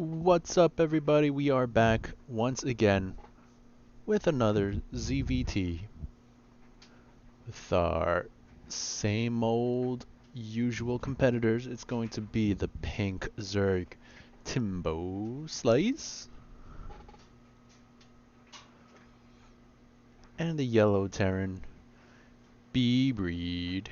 What's up, everybody? We are back once again with another ZVT with our same old usual competitors. It's going to be the pink Zerg TimboSlice and the yellow Terran bbreed.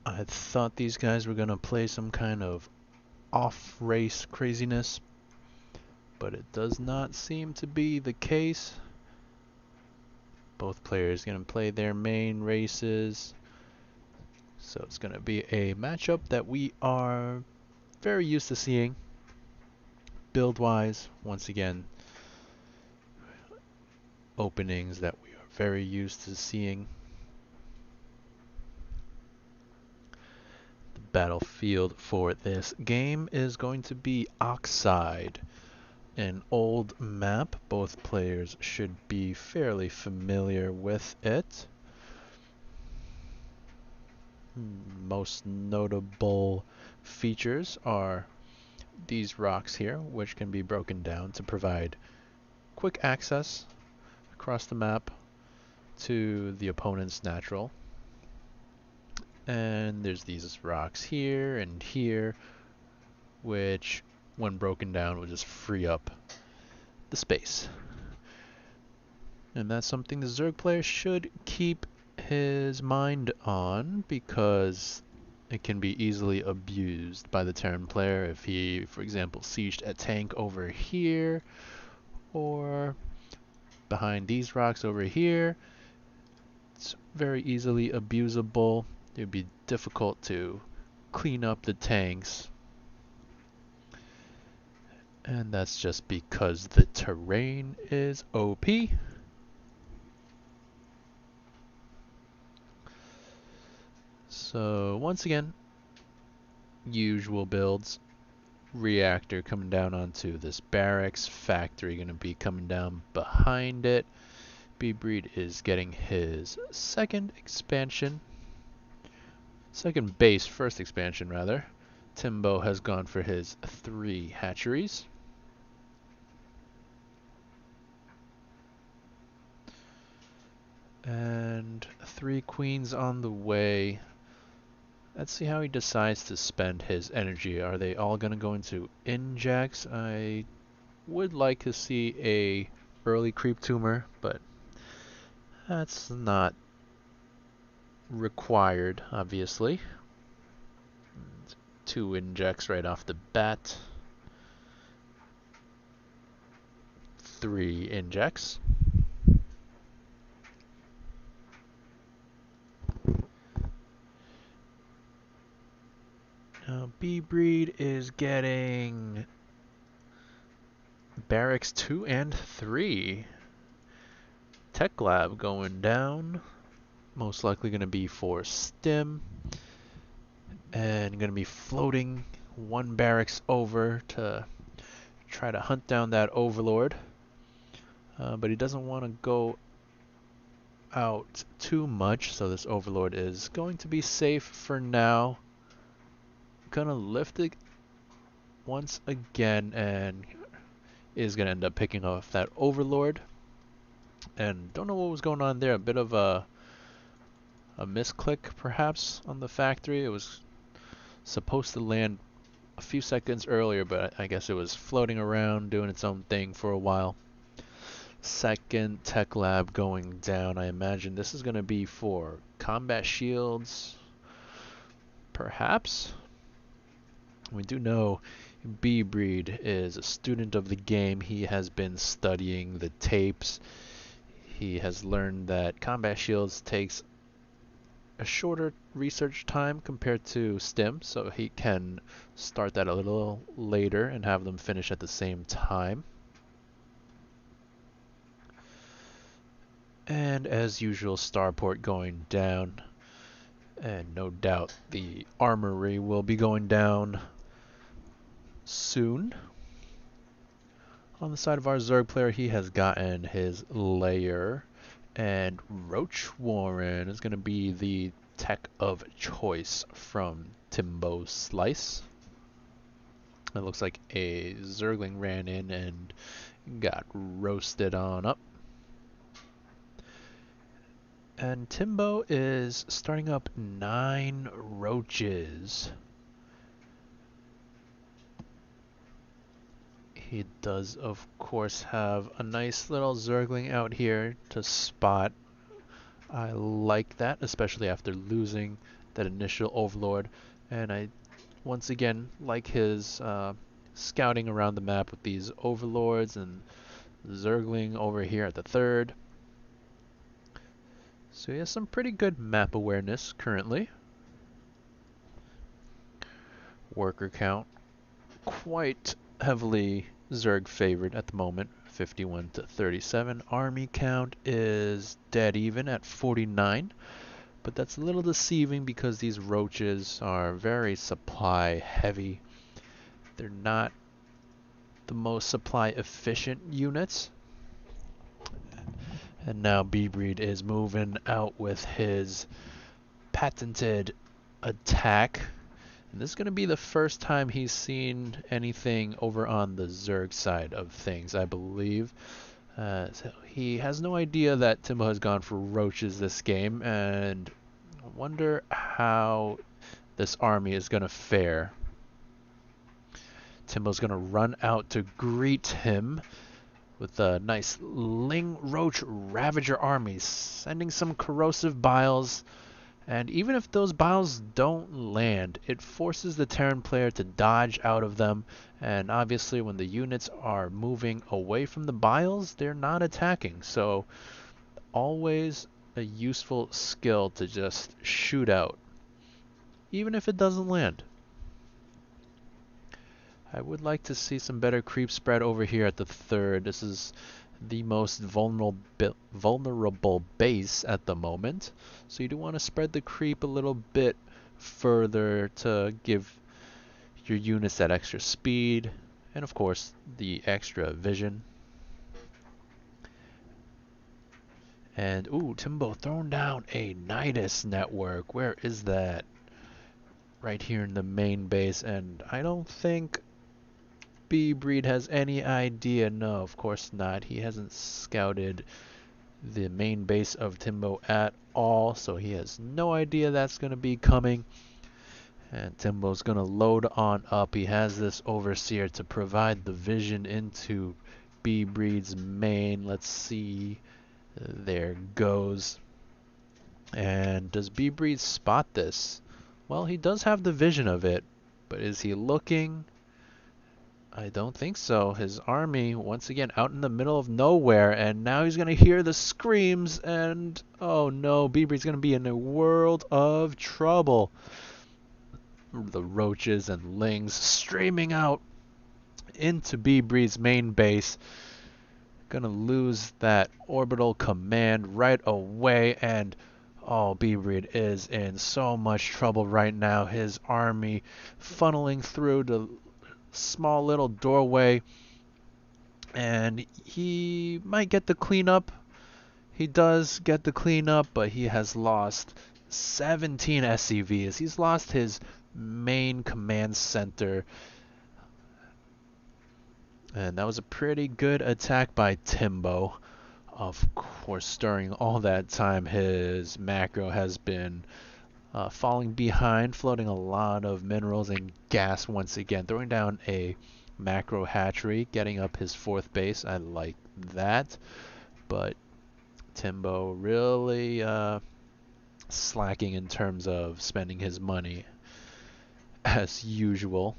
I thought these guys were going to play some kind of off-race craziness, but it does not seem to be the case. Both players going to play their main races, so it's going to be a matchup that we are very used to seeing build-wise. Once again, openings that we are very used to seeing. The battlefield for this game is going to be Oxide, an old map. Both players should be fairly familiar with it. Most notable features are these rocks here, which can be broken down to provide quick access across the map to the opponent's natural. And there's these rocks here and here, which when broken down will just free up the space. And that's something the Zerg player should keep his mind on, because it can be easily abused by the Terran player if he, for example, sieged a tank over here or behind these rocks over here. It's very easily abusable. It would be difficult to clean up the tanks. And that's just because the terrain is OP. So once again, usual builds. Reactor coming down onto this barracks. Factory going to be coming down behind it. bbreed is getting his second base, first expansion rather. Timbo has gone for his 3 hatcheries. And 3 queens on the way. Let's see how he decides to spend his energy. Are they all going to go into injects? I would like to see a early creep tumor, but that's not required, obviously. 2 injects right off the bat. 3 injects. Now bbreed is getting barracks 2 and 3. Tech lab going down. Most likely going to be for stim. And going to be floating 1 barracks over to try to hunt down that overlord. But he doesn't want to go out too much, so this overlord is going to be safe for now. Gonna lift it once again and is gonna end up picking off that overlord. And don't know what was going on there. A bit of a misclick perhaps on the factory. It was supposed to land a few seconds earlier, but I guess it was floating around doing its own thing for a while. Second tech lab going down. I imagine this is going to be for combat shields, perhaps. We do know bbreed is a student of the game. He has been studying the tapes. He has learned that combat shields takes a shorter research time compared to stim, so he can start that a little later and have them finish at the same time. And as usual, starport going down, and no doubt the armory will be going down soon. On the side of our Zerg player, he has gotten his lair, and Roach Warren is going to be the tech of choice from TimboSlice. It looks like a Zergling ran in and got roasted on up. And Timbo is starting up 9 roaches. He does, of course, have a nice little Zergling out here to spot. I like that, especially after losing that initial Overlord. And I, once again, like his scouting around the map with these Overlords and Zergling over here at the 3rd. So he has some pretty good map awareness currently. Worker count quite heavily Zerg favored at the moment, 51 to 37. Army count is dead even at 49, but that's a little deceiving because these roaches are very supply heavy. They're not the most supply efficient units. And now bbreed is moving out with his patented attack. And this is going to be the first time he's seen anything over on the Zerg side of things, I believe. So he has no idea that Timbo has gone for roaches this game, and I wonder how this army is going to fare. Timbo's going to run out to greet him with a nice Ling Roach Ravager army, sending some corrosive biles. And even if those biles don't land, it forces the Terran player to dodge out of them. And obviously when the units are moving away from the biles, they're not attacking. So always a useful skill to just shoot out, even if it doesn't land. I would like to see some better creep spread over here at the 3rd. This is the most vulnerable base at the moment. So you do want to spread the creep a little bit further to give your units that extra speed and of course the extra vision. And ooh, Timbo throwing down a Nidus network. Where is that? Right here in the main base, and I don't think bbreed has any idea. No, of course not. He hasn't scouted the main base of Timbo at all, so he has no idea that's going to be coming. And Timbo's going to load on up. He has this Overseer to provide the vision into bbreed's main. Let's see. There goes. And does bbreed spot this? Well, he does have the vision of it, but is he looking? I don't think so. His army, once again, out in the middle of nowhere, and now he's going to hear the screams, and oh no, bbreed's going to be in a world of trouble. The roaches and lings streaming out into bbreed's main base. Gonna lose that orbital command right away, and oh, bbreed is in so much trouble right now. His army funneling through the small little doorway, and he might get the cleanup. He does get the cleanup, but he has lost 17 SCVs. He's lost his main command center, and that was a pretty good attack by Timbo. Of course, during all that time, his macro has been falling behind, floating a lot of minerals and gas once again, throwing down a macro hatchery, getting up his 4th base. I like that, but Timbo really slacking in terms of spending his money as usual.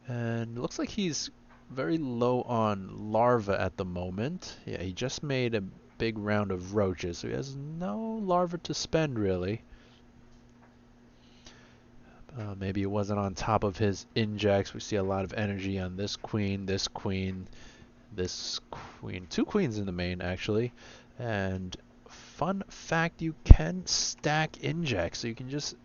And it looks like he's very low on larva at the moment. Yeah, he just made a big round of roaches, so he has no larva to spend really. Maybe it wasn't on top of his injects. We see a lot of energy on this queen, this queen, this queen. 2 queens in the main actually. And fun fact, you can stack injects, so you can just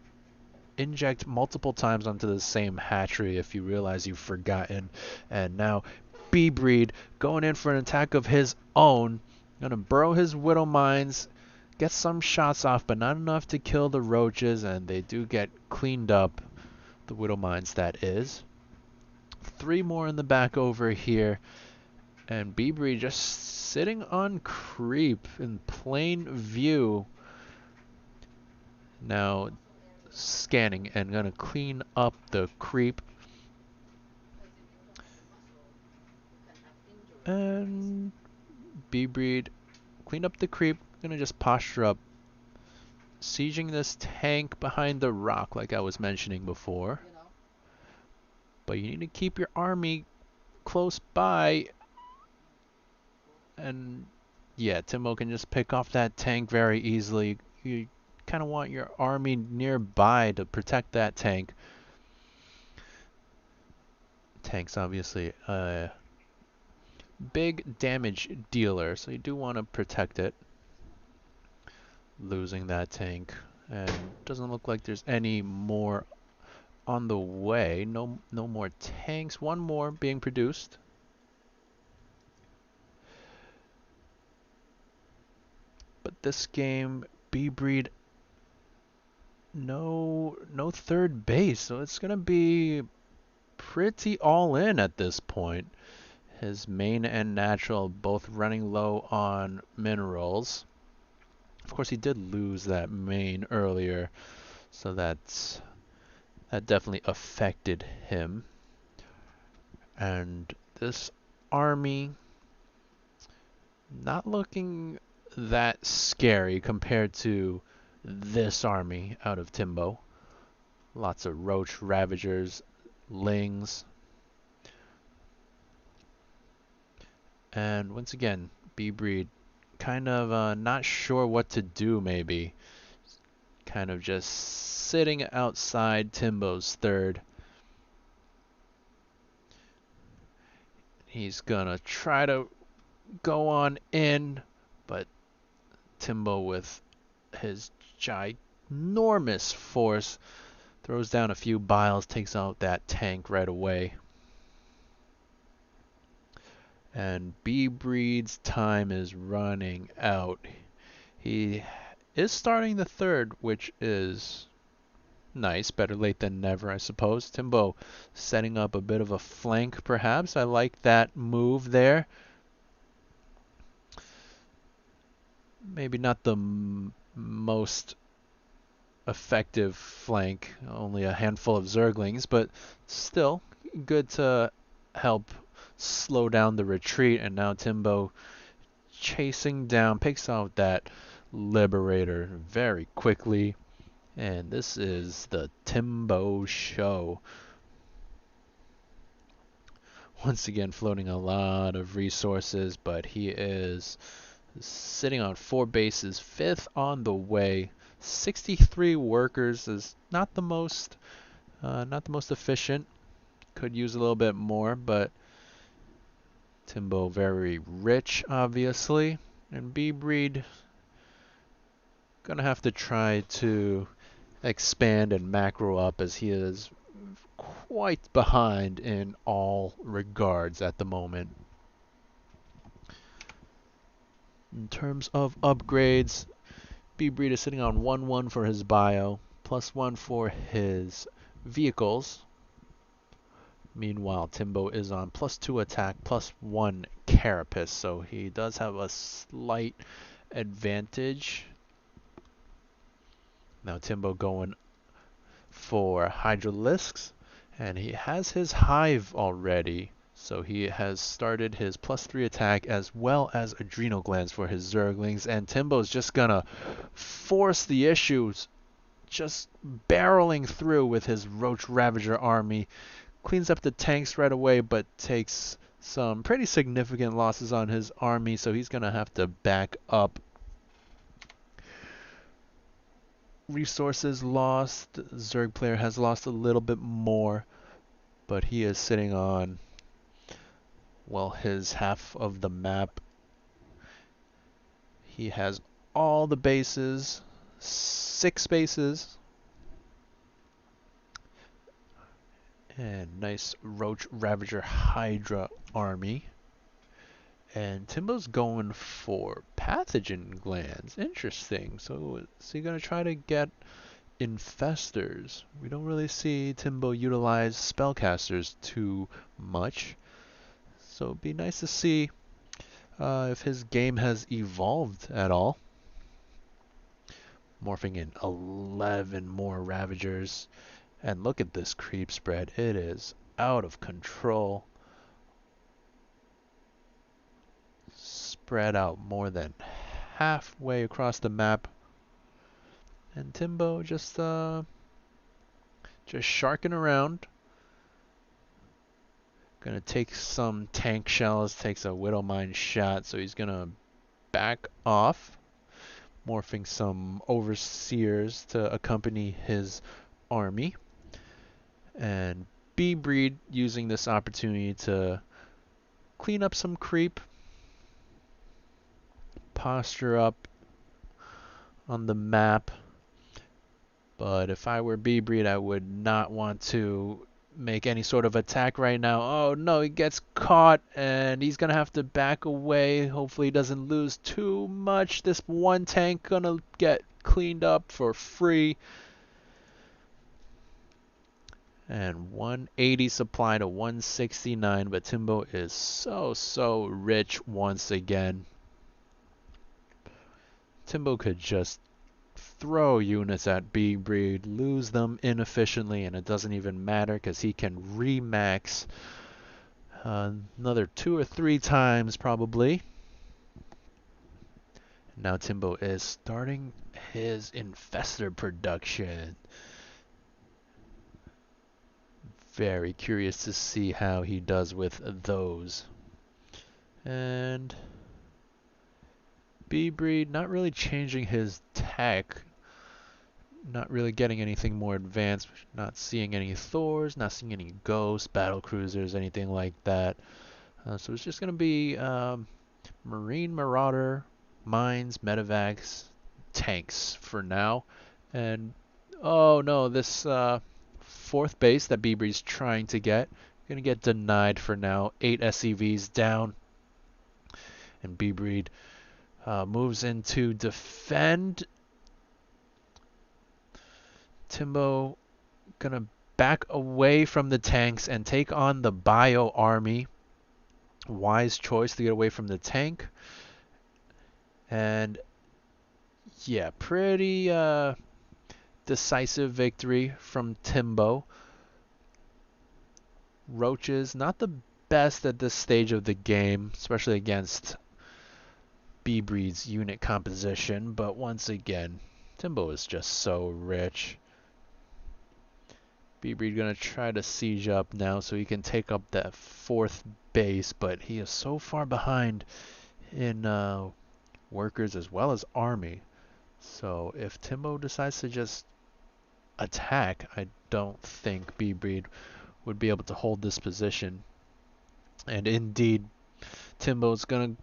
inject multiple times onto the same hatchery if you realize you've forgotten. And now bbreed going in for an attack of his own, gonna burrow his widow mines, Gets some shots off, but not enough to kill the roaches, and they do get cleaned up. The widow mines, that is. 3 more in the back over here, and bbreed just sitting on creep in plain view. Now scanning and gonna clean up the creep. And bbreed clean up the creep. Gonna just posture up, sieging this tank behind the rock like I was mentioning before. But you need to keep your army close by. And yeah, Timbo can just pick off that tank very easily. You kind of want your army nearby to protect that tank. Tank's obviously a big damage dealer, so you do want to protect it. Losing that tank, and doesn't look like there's any more on the way. No more tanks. 1 more being produced. But this game, bbreed, no third base, so it's gonna be pretty all in at this point. His main and natural both running low on minerals. Of course, he did lose that main earlier, so that definitely affected him. And this army not looking that scary compared to this army out of Timbo. Lots of roach ravagers, lings. And once again, bbreed kind of not sure what to do, maybe. Kind of just sitting outside Timbo's third. He's gonna try to go on in, but Timbo with his ginormous force throws down a few biles, takes out that tank right away. And bbreed's time is running out. He is starting the third, which is nice. Better late than never, I suppose. Timbo setting up a bit of a flank, perhaps. I like that move there. Maybe not the most effective flank, only a handful of zerglings, but still good to help slow down the retreat. And now Timbo chasing down, picks out that liberator very quickly. And this is the Timbo show. Once again, floating a lot of resources, but he is sitting on 4 bases, 5th on the way. 63 workers is not the most efficient. Could use a little bit more, but Timbo very rich, obviously, and bbreed gonna have to try to expand and macro up, as he is quite behind in all regards at the moment. In terms of upgrades, bbreed is sitting on 1-1 for his bio, +1 for his vehicles. Meanwhile, Timbo is on +2 attack, +1 carapace, so he does have a slight advantage. Now Timbo going for hydralisks, and he has his hive already, so he has started his +3 attack as well as adrenal glands for his zerglings, and Timbo's just gonna force the issues, just barreling through with his roach ravager army. Cleans up the tanks right away, but takes some pretty significant losses on his army, so he's gonna have to back up. Resources lost. Zerg player has lost a little bit more, but he is sitting on, well, his half of the map. He has all the bases, 6 bases, and nice roach ravager hydra army. And Timbo's going for pathogen glands. Interesting. So is he going to try to get infestors? We don't really see Timbo utilize spellcasters too much. So it'd be nice to see if his game has evolved at all. Morphing in 11 more Ravagers. And look at this creep spread. It is out of control. Spread out more than halfway across the map. And Timbo just sharking around. Gonna take some tank shells, takes a Widowmine shot, so he's gonna back off. Morphing some Overseers to accompany his army. And bbreed using this opportunity to clean up some creep. Posture up on the map. But if I were bbreed, I would not want to make any sort of attack right now. Oh no, he gets caught and he's gonna have to back away. Hopefully he doesn't lose too much. This one tank gonna get cleaned up for free. And 180 supply to 169, but Timbo is so rich once again. Timbo could just throw units at bbreed, lose them inefficiently, and it doesn't even matter because he can remax another 2 or 3 times probably. Now Timbo is starting his infestor production. Very curious to see how he does with those. And bbreed not really changing his tech. Not really getting anything more advanced. Not seeing any Thors, not seeing any Ghosts, Battle Cruisers, anything like that. So it's just going to be Marine Marauder, Mines, Medevacs, tanks for now. And oh no, this 4th base that bbreed's trying to get, going to get denied for now. 8 SCVs down. And bbreed moves into defend. Timbo gonna back away from the tanks and take on the bio army. Wise choice to get away from the tank. And yeah, pretty decisive victory from Timbo. Roaches, not the best at this stage of the game, especially against bbreed's unit composition, but once again, Timbo is just so rich. bbreed gonna try to siege up now so he can take up that 4th base, but he is so far behind in workers as well as army. So if Timbo decides to just attack, I don't think bbreed would be able to hold this position. And indeed, Timbo's gonna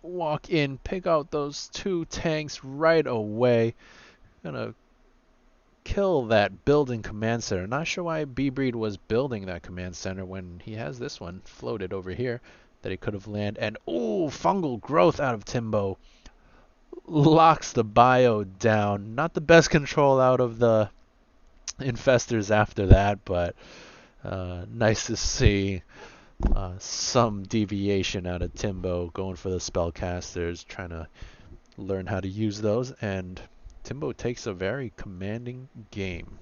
walk in, pick out those 2 tanks right away. Gonna kill that building command center. Not sure why bbreed was building that command center when he has this one floated over here that he could have landed. And ooh, fungal growth out of Timbo. Locks the bio down. Not the best control out of the infestors after that, but nice to see some deviation out of Timbo, going for the spellcasters, trying to learn how to use those, and Timbo takes a very commanding game.